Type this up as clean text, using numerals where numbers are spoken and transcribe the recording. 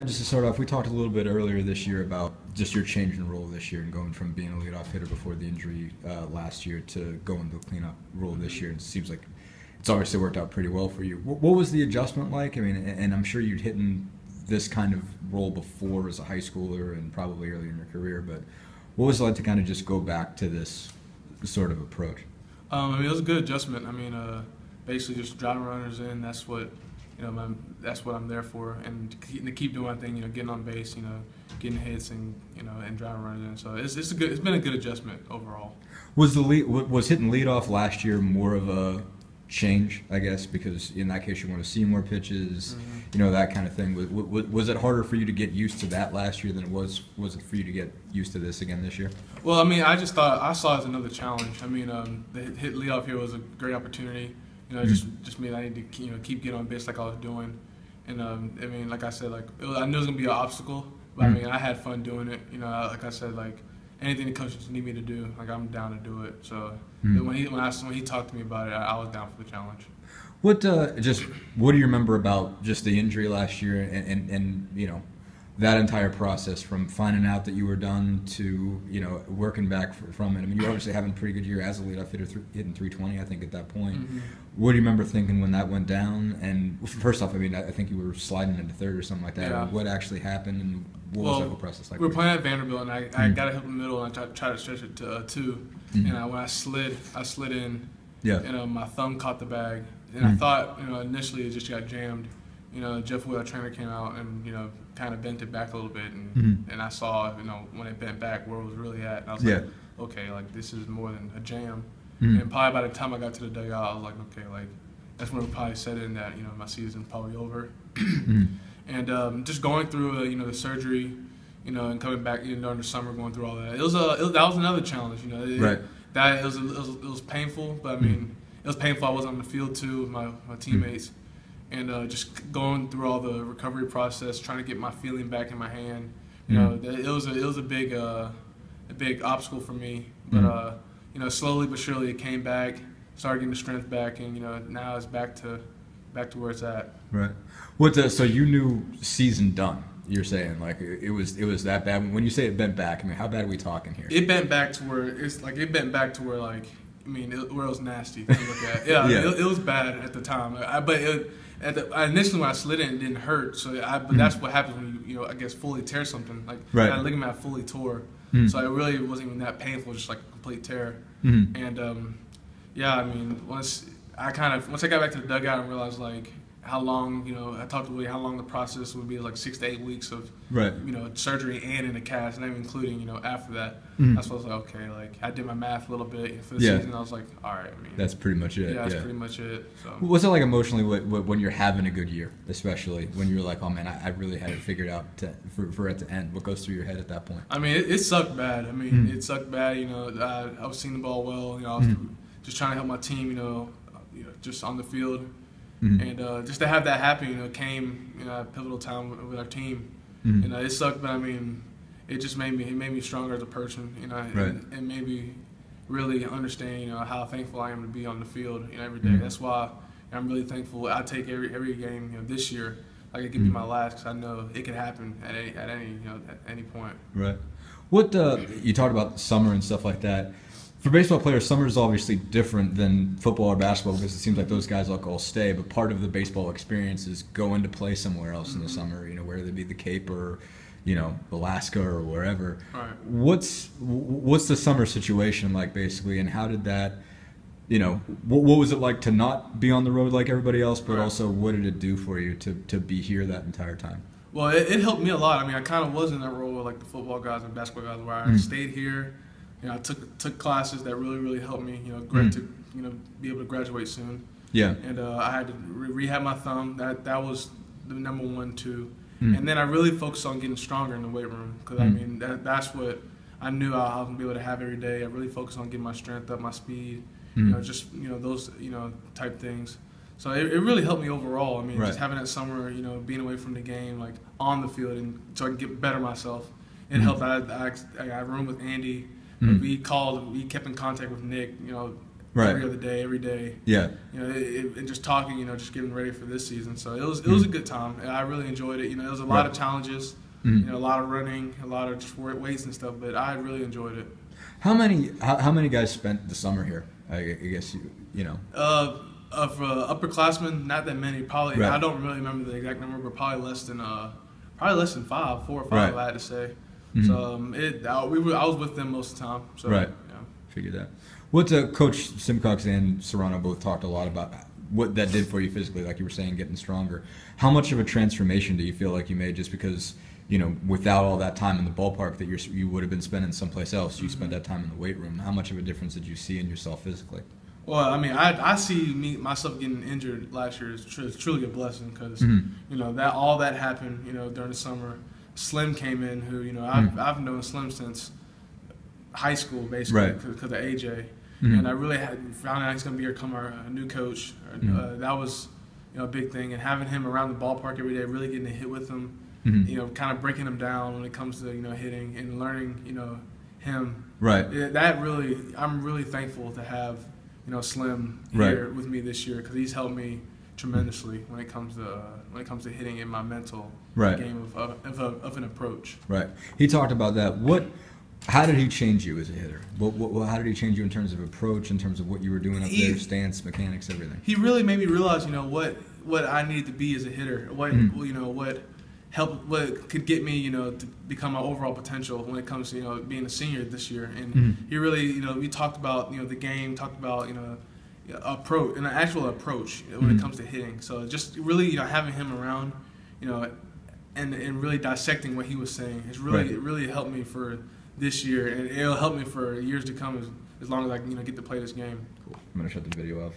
Just to start off, we talked a little bit earlier this year about just your change in role this year and going from being a leadoff hitter before the injury last year to going to the cleanup role this year. It seems like it's obviously worked out pretty well for you. What was the adjustment like? I mean, and I'm sure you'd hit in this kind of role before as a high schooler and probably earlier in your career, but what was it like to kind of just go back to this sort of approach? It was a good adjustment. Basically just driving runners in. That's what that's what I'm there for, and to keep doing my thing. Getting on base. Getting hits and driving runners in. So it's been a good adjustment overall. Was hitting leadoff last year more of a change, I guess, because in that case you want to see more pitches, that kind of thing. Was it harder for you to get used to that last year than was it for you to get used to this again this year? Well, I just I saw it as another challenge. The hit leadoff here was a great opportunity. Just mean I need to keep getting on base like I was doing, and like I said, I knew it was gonna be an obstacle, but I had fun doing it. Like I said, anything the coaches need me to do, I'm down to do it. So when he talked to me about it, I was down for the challenge. What do you remember about just the injury last year and that entire process from finding out that you were done to working back from it? You're obviously having a pretty good year as a leadoff hitter, hitting 320, I think, at that point. What do you remember thinking when that went down? And first off, I think you were sliding into third or something like that. Yeah. What actually happened, and what was that whole process like? We were playing at Vanderbilt, and I got a hit in the middle, and I tried to stretch it to two. And when I slid in, and my thumb caught the bag. And I thought, initially it just got jammed. Jeff Wood, our trainer, came out and kind of bent it back a little bit, and I saw when it bent back where it was really at, and I was like, okay, this is more than a jam. And probably by the time I got to the dugout, I was like, okay, that's when it probably set in that my season's probably over. And just going through the surgery, and coming back during the summer, going through all that, that was another challenge. Right. That it was painful, but it was painful. I wasn't on the field too with my teammates. And just going through all the recovery process, trying to get my feeling back in my hand, it was a big obstacle for me. But slowly but surely it came back, started getting the strength back, and now it's back to where it's at. Right. So you knew season done? You're saying it was that bad? When you say it bent back, how bad are we talking here? It bent back to where where it was nasty to look at. Yeah, yeah. It was bad at the time. Initially when I slid it didn't hurt. But that's what happens when you I guess fully tear something. Right. That ligament I fully tore. So it really wasn't even that painful, just like a complete tear. And once I got back to the dugout and realized how long, I talked to Willie how long the process would be, 6 to 8 weeks of surgery and in a cast, and even including after that. That's what I was like, okay, I did my math a little bit for the season. I was like, all right, that's pretty much it. Yeah, that's pretty much it. So what's it like emotionally when you're having a good year, especially when you're like, oh man, I really had it figured out for it to end? What goes through your head at that point? It sucked bad. It sucked bad. I was seeing the ball well. I was just trying to help my team. Just on the field. And just to have that happen, came a pivotal time with our team. And it sucked, but it just made me stronger as a person. And made me really understand how thankful I am to be on the field every day. That's why I'm really thankful. I take every game this year like it could be my last, because I know it could happen at any point. Right. What you talked about summer and stuff like that. For baseball players, summer is obviously different than football or basketball because it seems like those guys all stay. But part of the baseball experience is going to play somewhere else in the summer. Whether it be the Cape or, Alaska or wherever. Right. What's the summer situation like basically, and how did that, what was it like to not be on the road like everybody else, but also what did it do for you to be here that entire time? Well, it helped me a lot. I kind of was in that role like the football guys and basketball guys, where I stayed here. I took classes that really helped me, great to be able to graduate soon. Yeah. And I had to rehab my thumb. That was the number one too. And then I really focused on getting stronger in the weight room, because that's what I knew I was gonna be able to have every day. I really focused on getting my strength up, my speed, those type things. So it really helped me overall. Just having that summer, being away from the game, on the field, and so I could get better myself. It helped. I roomed with Andy. We kept in contact with Nick, every other day, every day. Yeah. You know, and just talking, you know, just getting ready for this season. So it was a good time. I really enjoyed it. You know, there was a lot of challenges. You know, a lot of running, a lot of just weights and stuff. But I really enjoyed it. How many guys spent the summer here? I guess you know. Of upperclassmen, not that many. Probably I don't really remember the exact number, but probably less than 5, 4 or 5. I had to say. So I was with them most of the time. So, right. Yeah. Figured that. What Coach Simcox and Serrano both talked a lot about what that did for you physically, like you were saying, getting stronger. How much of a transformation do you feel like you made just because, you know, without all that time in the ballpark that you would have been spending someplace else, you spent that time in the weight room. How much of a difference did you see in yourself physically? Well, I mean, I see myself getting injured last year is truly a blessing because, you know, all that happened, you know, during the summer. Slim came in, who, you know, I've known Slim since high school, basically, because of AJ. And I really found out he's going to become our new coach. That was, you know, a big thing. And having him around the ballpark every day, really getting to hit with him, you know, kind of breaking him down when it comes to, you know, hitting and learning, you know, him. Right. I'm really thankful to have, you know, Slim here with me this year because he's helped me tremendously when it comes to hitting in my mental game of an approach. Right. He talked about that. How did he change you as a hitter? How did he change you in terms of approach, in terms of what you were doing up there, stance, mechanics, everything? He really made me realize, you know, what I needed to be as a hitter. You know, what could get me, you know, to become my overall potential when it comes to, you know, being a senior this year. And he really, you know, we talked about, you know, the game, talked about, you know, approach, an actual approach when it comes to hitting. So just really, you know, having him around, you know, and really dissecting what he was saying has really it really helped me for this year, and it'll help me for years to come as long as I, you know, get to play this game. Cool. I'm gonna shut the video off.